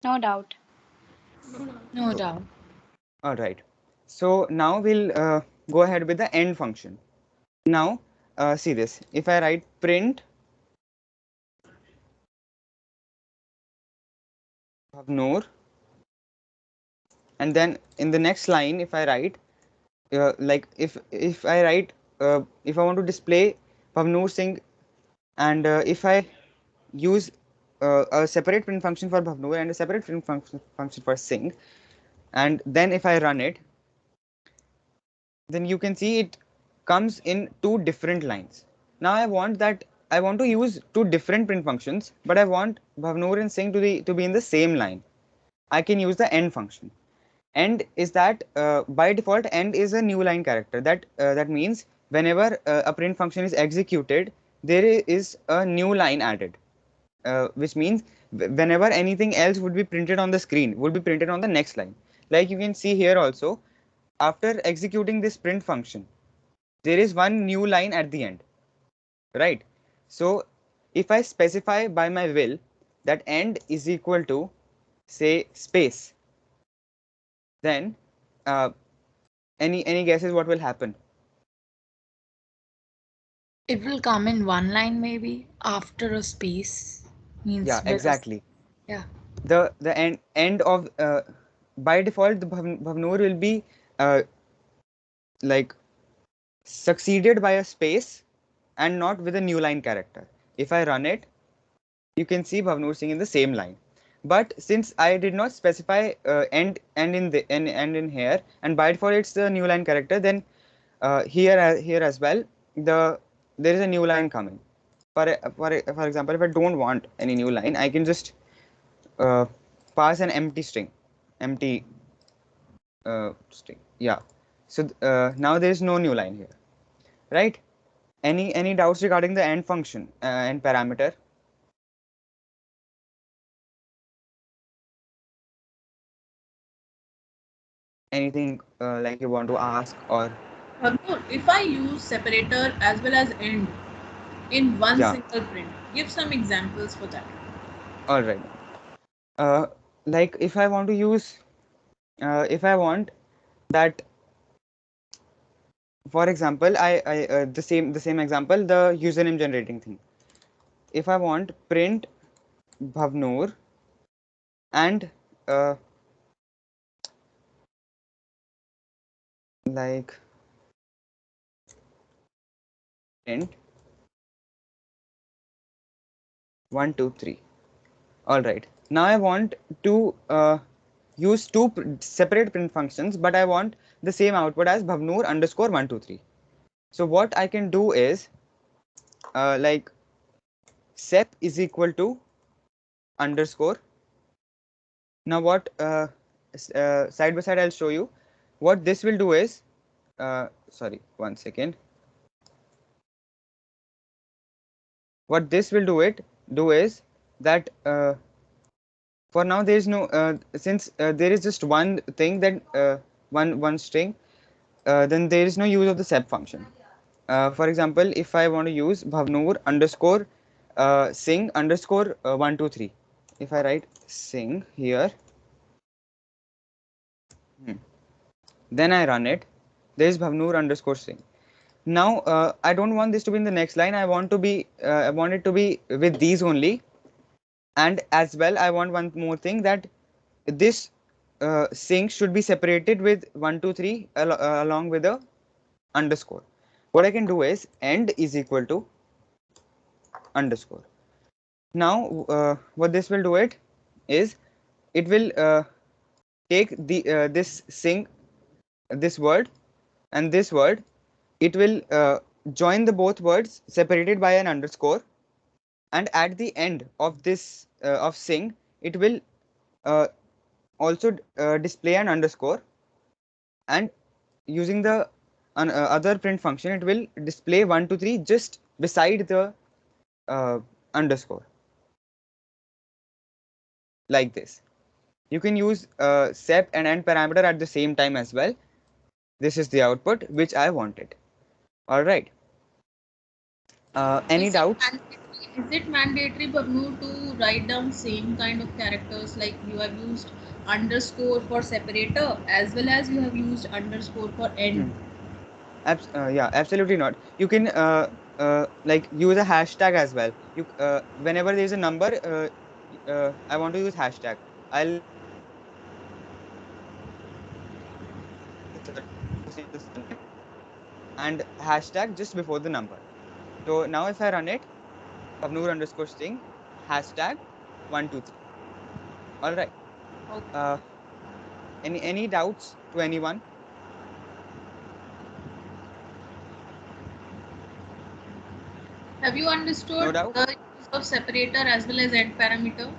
No doubt. No, no. No Okay. doubt. All right. So now we'll go ahead with the end function. Now see this. If I write print Bhavnoor, and then in the next line, if I write like if I write if I want to display Bhavnoor Singh, and if I use a separate print function for Bhavnoor and a separate print function for Singh, and then if I run it, then you can see it comes in two different lines. Now I want to use two different print functions, but I want Bhavnoor and Singh to be in the same line. I can use the end function. End is that by default end is a new line character. That means whenever a print function is executed, there is a new line added, which means whenever anything else would be printed on the screen would be printed on the next line. Like you can see here also, after executing this print function, there is one new line at the end, right? So if I specify by my will that end is equal to, say, space, then any guesses what will happen? It will come in one line maybe after a space. Means Yeah, with a exactly. yeah. The end of by default the Bhavnoor will be like succeeded by a space and not with a new line character. If I run it, you can see Bhavnoor Singh in the same line. But since I did not specify end in here, and by default it's the new line character, then here as well there is a new line coming. For example, if I don't want any new line, I can just uh, pass an empty string, empty string. Yeah. So now there is no new line here, right? Any doubts regarding the end function and parameter? Anything like you want to ask, or Bhavnoor, if I use separator as well as end in one yeah, single print, give some examples for that. all right. Uh, like if I want to use, if I want that, for example, I the same example, the username generating thing. If I want print Bhavnoor and like print 1 2 3. All right. Now I want to use two separate print functions, but I want the same output as Bhavnoor underscore 1 2 3. So what I can do is like sep is equal to underscore. Now what side by side I'll show you. What this will do is sorry, one second. What this will do is that for now there is no since there is just one thing, that one string, then there is no use of the sep function. For example, if I want to use Bhavnoor underscore Singh underscore 1 2 3, if I write Singh here, then I run it, there is Bhavnoor underscore Singh. Now I don't want this to be in the next line. I want it to be with these only. And as well, I want one more thing, that this Singh should be separated with 1 2 3 along with a underscore. What I can do is end is equal to underscore. Now what this will do it is, it will take the this Singh, this word and this word, it will join the both words separated by an underscore, and at the end of this of Singh, it will also display an underscore, and using the other print function, it will display 1 2 3 just beside the underscore, like this. You can use sep and end parameter at the same time as well. This is the output which I wanted. All right. Any doubts? Is it mandatory, Bhavnoor, to write down same kind of characters like you have used underscore for separator as well as you have used underscore for end? Yeah, absolutely not. You can like use a hashtag as well. You whenever there is a number, I want to use hashtag. I'll and hashtag just before the number. So now if I run it, Bhavnoor underscore string hashtag 123. All right. Okay. Any doubts to anyone? Have you No understood doubt. the use of separator as well as end parameter?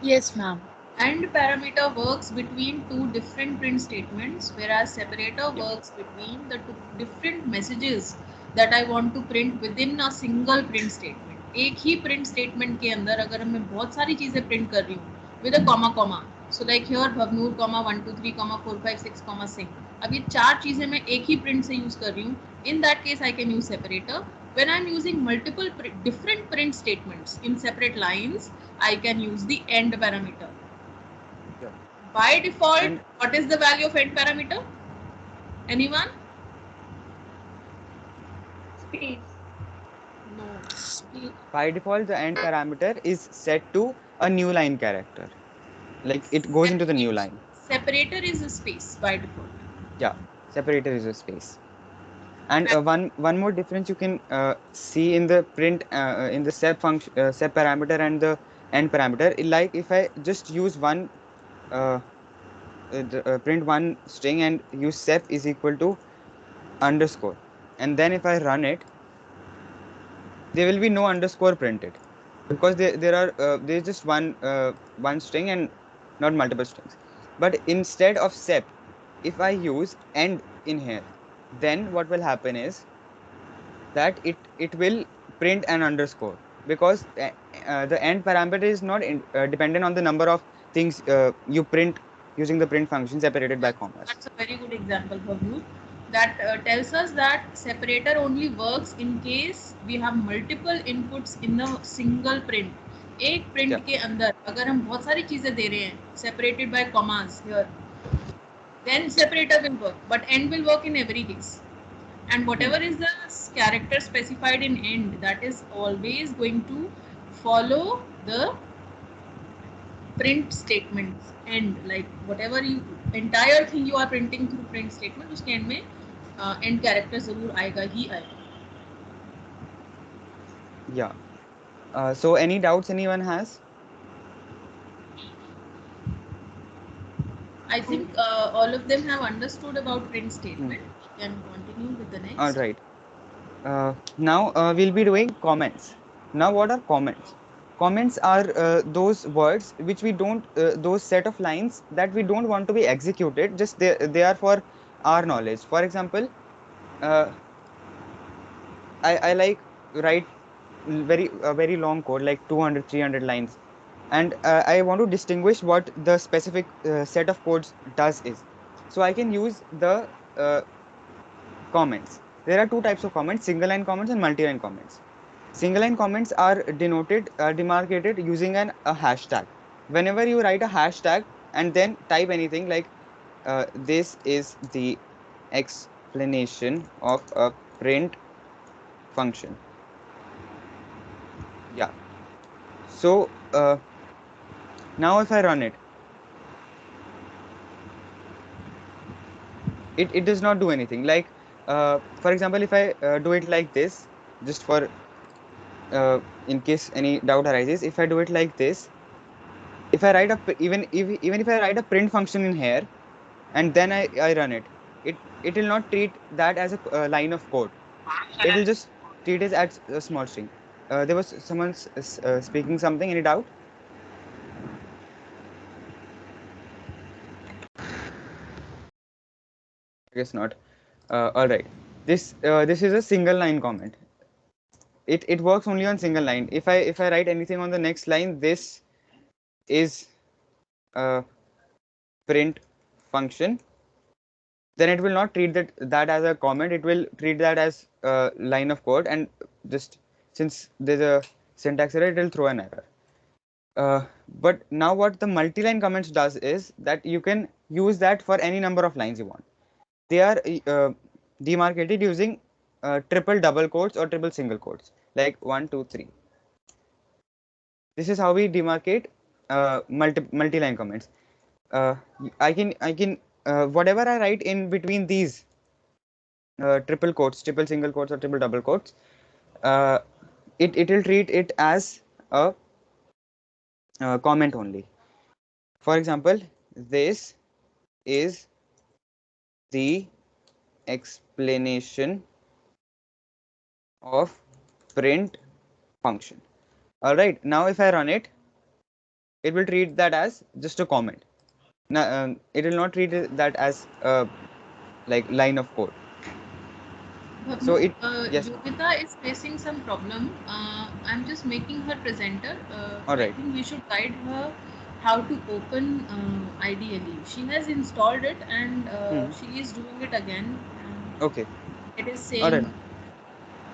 Yes, ma'am. And parameter works between two different print statements, whereas separator Yep. works between the two different messages that I want to print within a single print statement. एक ही print statement के अंदर अगर मैं बहुत सारी चीजें print कर रही हूँ with a comma, so like here Bhavnoor, 1 2 3, 4 5 6, sing. अब ये चार चीजें मैं एक ही print से use कर रही हूँ. In that case, I can use separator. When I'm using multiple different print statements in separate lines, I can use the end parameter. By default, what is the value of end parameter? Anyone? Speed. No. By default, the end parameter is set to a new line character. Like it goes into the new line. Separator is a space by default. Yeah, separator is a space. And one more difference you can see in the print in the sep function sep parameter and the end parameter. Like if I just use one print one string and use sep is equal to underscore, and then if I run it, there will be no underscore printed because there's just one string and not multiple strings. But instead of sep, if I use end in here, then what will happen is that it will print an underscore because the end parameter is not dependent on the number of things you print using the print function separated by commas. That's a very good example for you. That tells us that separator only works in case we have multiple inputs in a single print. एक print के अंदर अगर हम बहुत सारी चीजें दे रहे हैं separated by commas here, then separator will work, but end will work in every case. And whatever is the character specified in end, that is always going to follow the print statements end. Like whatever you entire thing you are printing through print statement, उसके end में end character जरूर आएगा ही आएगा. Yeah. So any doubts anyone has? I think all of them have understood about print statement. We can continue with the next. All right. Now we'll be doing comments. Now what are comments? Comments are those words which we don't, those set of lines that we don't want to be executed, just they are for our knowledge. For example, I like write very long code like 200 300 lines, and I want to distinguish what the specific set of codes does is. So I can use the comments. There are two types of comments: single line comments and multi-line comments. Single line comments are denoted demarcated using a hashtag. Whenever you write a hashtag and then type anything like this is the explanation of a print function. Yeah. So now if I run it, it does not do anything. Like for example, if I do it like this, just for in case any doubt arises, if I do it like this, if I write even if I write a print function in here and then I run it, it will not treat that as a line of code. It will just treat it as a small string. There was someone speaking something. Any doubt? I guess not. All right. This is a single line comment. It works only on single line. If I write anything on the next line, this is a print function, then it will not treat that as a comment. It will treat that as a line of code, and just since there's a syntax error, it will throw an error. But now what the multi-line comments does is that you can use that for any number of lines you want. They are demarcated using triple double quotes or triple single quotes, like 1, 2, 3. This is how we demarcate multi-line comments. I can whatever I write in between these triple quotes, triple single quotes or triple double quotes, uh, it will treat it as a comment only. For example, this is the explanation of print function. All right, now if I run it, it will treat that as just a comment. Now, it will not treat that as like line of code. So it yes. Yogita is facing some problem. I'm just making her presenter. All I right. think we should guide her how to open ideally. She has installed it and she is doing it again. Okay. It is All saying right.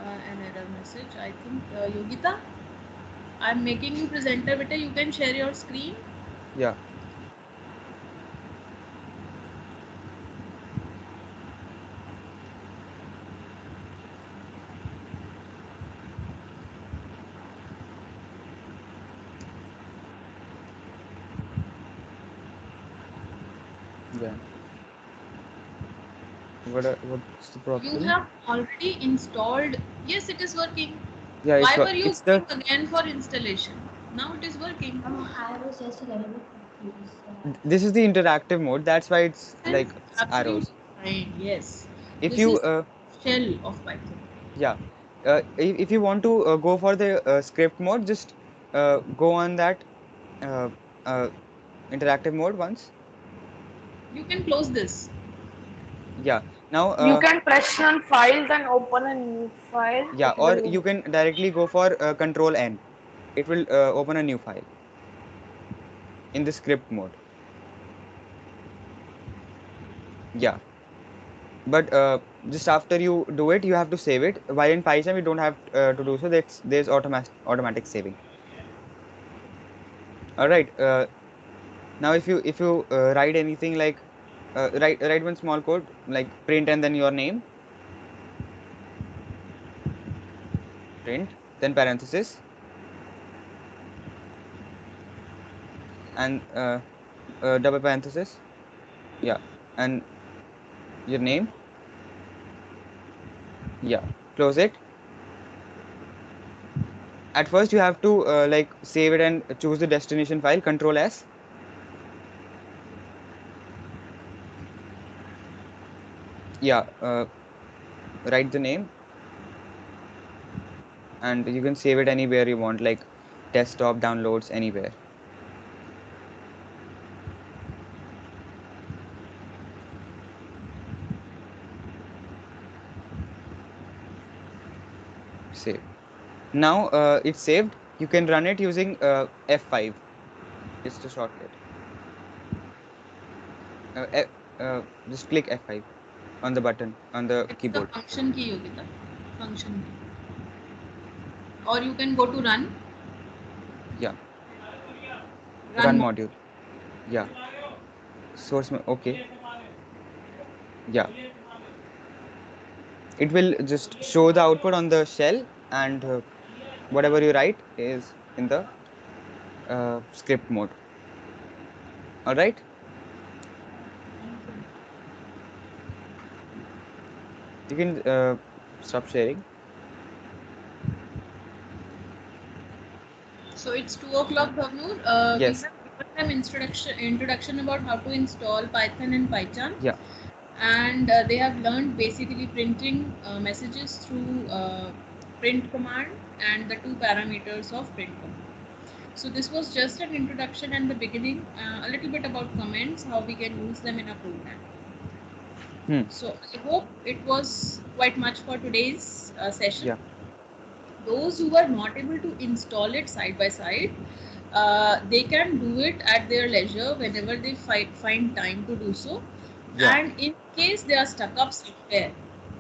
an error message. I think Yogita, I'm making you presenter. Beta, you can share your screen. Yeah. Yeah. What's the problem? You have already installed. Yes, it is working. Yeah, Why were you it's the going again for installation? Now it is working. I was just a little bit confused. this is the interactive mode. That's why it's like Absolutely arrows. fine. Yes. If This you is shell of Python. yeah, if you want to go for the script mode, just go on that interactive mode once. You can close this. Yeah. Now You can press on files and open a new file. yeah, It or will- you can directly go for Control N. It will open a new file in the script mode. Yeah. But just after you do it, you have to save it. While in Python, we don't have to do so. There's automatic saving. All right. Now if you write anything like write one small code like print and then your name, print, then parenthesis, and double parenthesis, yeah, and your name, yeah, close it. At first you have to like save it and choose the destination file, Control S. Yeah, write the name, and you can save it anywhere you want, like desktop, downloads, anywhere. Save. Now it's saved. You can run it using F5. It's a shortcut. Just click F5 on the button on the It's keyboard. the function key, Yogita. Function key. Or you can go to run. Yeah. Run module. Yeah. Source. Okay. Yeah. It will just show the output on the shell, and whatever you write is in the script mode. All right. You can stop sharing. So it's 2 o'clock, Bhavnur. Yes. We have given them introduction about how to install Python and PyCharm. Yeah. And they have learned basically printing messages through print command and the 2 parameters of print command. So this was just an introduction and the beginning, a little bit about comments, how we can use them in a program. So I hope it was quite much for today's session. Yeah. Those who are not able to install it side by side, they can do it at their leisure whenever they find time to do so. Yeah. And in case they are stuck up somewhere,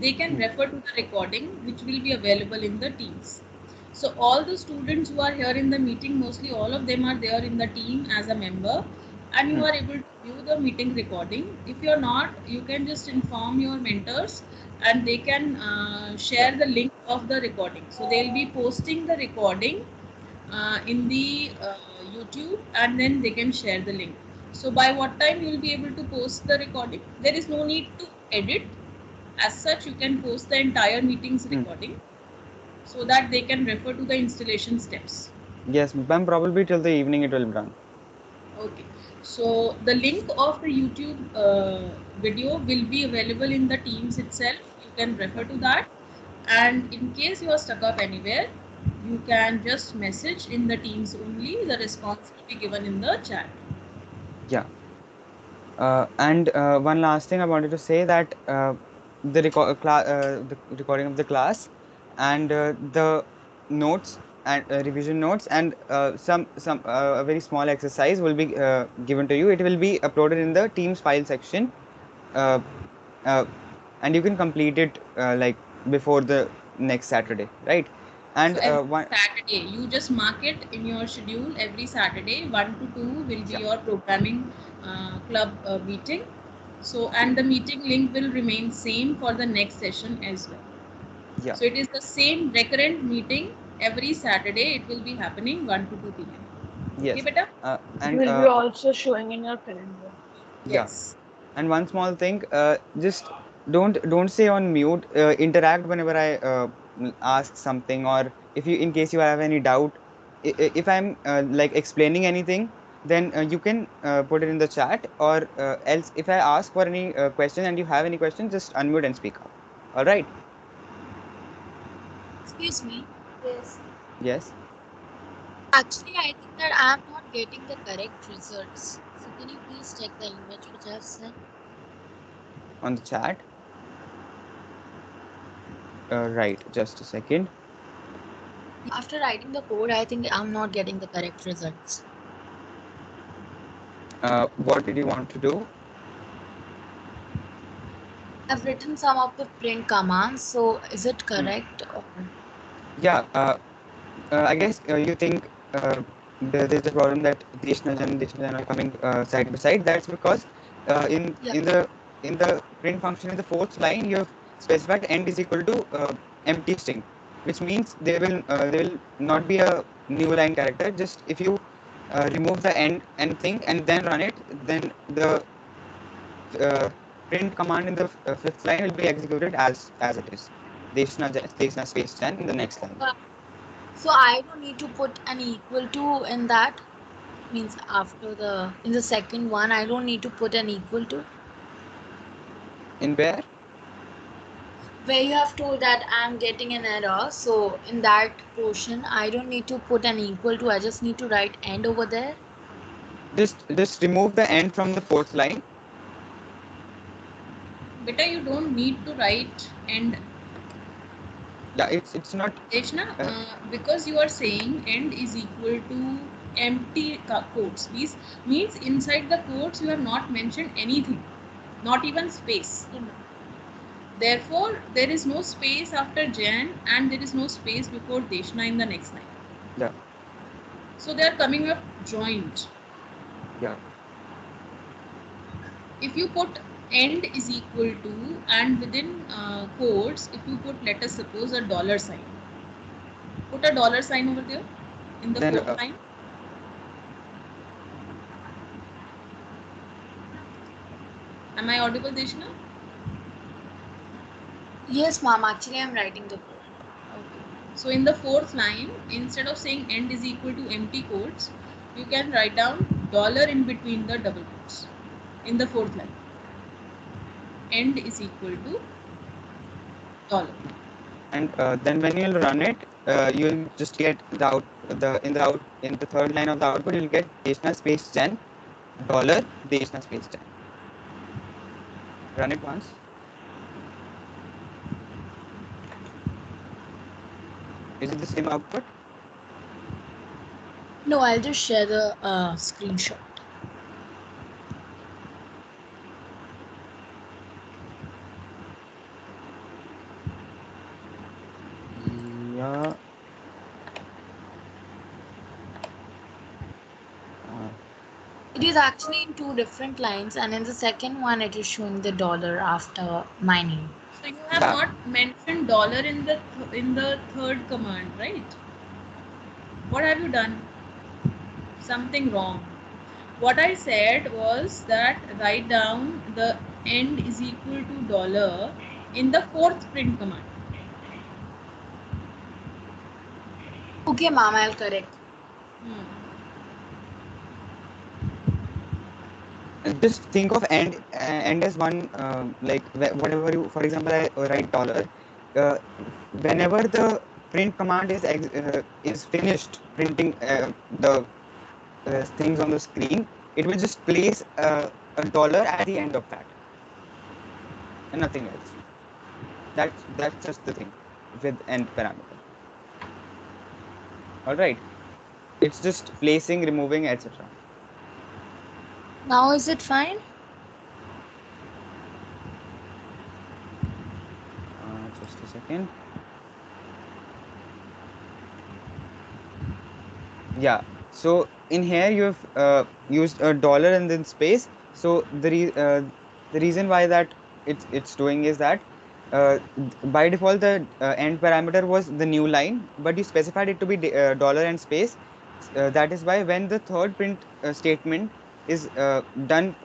they can refer to the recording which will be available in the Teams. So all the students who are here in the meeting, mostly all of them are there in the team as a member, and you are able to view the meeting recording. If you're not, you can just inform your mentors and they can share the link of the recording. So they'll be posting the recording in the YouTube, and then they can share the link. So by what time you will be able to post the recording? There is no need to edit. As such, you can post the entire meeting's recording so that they can refer to the installation steps. Yes, ma'am. Probably till the evening it will be done. Okay. So the link of the YouTube video will be available in the Teams itself. You can refer to that. And in case you are stuck up anywhere, you can just message in the Teams only. The response will be given in the chat. Yeah. And one last thing I wanted to say that the recording of the class and the notes and revision notes and some a very small exercise will be given to you. It will be uploaded in the Teams file section, uh, uh, and you can complete it like before the next Saturday, right? So And every one Saturday, you just mark it in your schedule. Every Saturday, 1 to 2 will be your programming club meeting. So, and the meeting link will remain same for the next session as well. Yeah. So it is the same recurrent meeting every Saturday. It will be happening 1 to 2 p.m. Okay, Yes. beta? It And will be also showing in your calendar. yeah. Yes. And one small thing, just don't stay on mute. Interact whenever I ask something, or if you, in case you have any doubt, if I'm like explaining anything, then you can put it in the chat, or else if I ask for any question and you have any question, just unmute and speak up. All right? Excuse me. Yes. Yes. Actually, I think that I am not getting the correct results. So can you please check the image which I have sent? On the chat. Right. Just a second. After writing the code, I think I'm not getting the correct results. What did you want to do? I've written some of the print commands, so is it correct? Or... Yeah. I guess you think there's a problem that Deshnaj are coming side by side. That's because in the print function in the fourth line you have specified end is equal to empty string, which means there will not be a new line character. Just if you remove the end thing and then run it, then the print command in the fifth line will be executed as it is. Deshna space 10 in the next line. So I don't need to put an equal to in that. Means after in the second one, I don't need to put an equal to. In where? Where you have told that I'm getting an error. So in that portion, I don't need to put an equal to. I just need to write end over there. Just remove the end from the fourth line. Beta, you don't need to write end. Yeah, it's not. Deshna, because you are saying end is equal to empty quotes. These means inside the quotes you have not mentioned anything, not even space. Therefore, there is no space after Jan and there is no space before Deshna in the next line. Yeah. So they are coming up joined. Yeah. If you put end is equal to, and within quotes, if you put, let us suppose, a dollar sign. Put a dollar sign over there in the Then, fourth line. Am I audible, Deshna? Yes, ma'am. Actually, I'm writing the code. Okay. So in the fourth line, instead of saying end is equal to empty quotes, you can write down dollar in between the double quotes in the fourth line. End is equal to dollar. And then when you'll run it, you'll just get in the third line of the output, you'll get Deshna space Jan dollar Deshna space Jan. Run it once. Is it the same output? No, I'll just share the screenshot. Yeah. is actually in two different lines, and in the second one, it is showing the dollar after my name. So you have not mentioned dollar in the third command, right? What have you done? Something wrong. What I said was that write down the end is equal to dollar in the fourth print command. Okay, ma'am, I'll correct. Just think of end as one, like whatever you, for example, I write dollar. Whenever the print command is finished printing the things on the screen, it will just place a dollar at the end of that, and nothing else. That's just the thing with end parameter. All right, it's just placing, removing, etc. Now is it fine? Just a second. Yeah, so in here you've used a dollar and then space. So the reason why that it's doing is that by default the end parameter was the new line, but you specified it to be dollar and space. That is why when the third print statement is done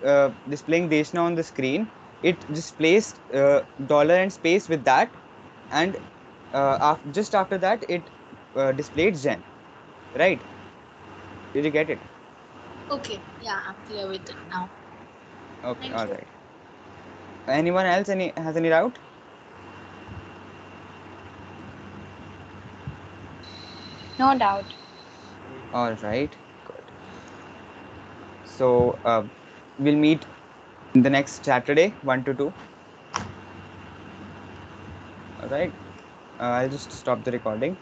displaying Deshna on the screen, it displays dollar and space with that, and just after that it displayed Zen, right? Did you get it? Okay, yeah, I'm clear with it now. Okay, Thank all you. right. Anyone else has any doubt? No doubt. All right, good. So we'll meet the next Saturday, 1 to 2. All right. I'll just stop the recording.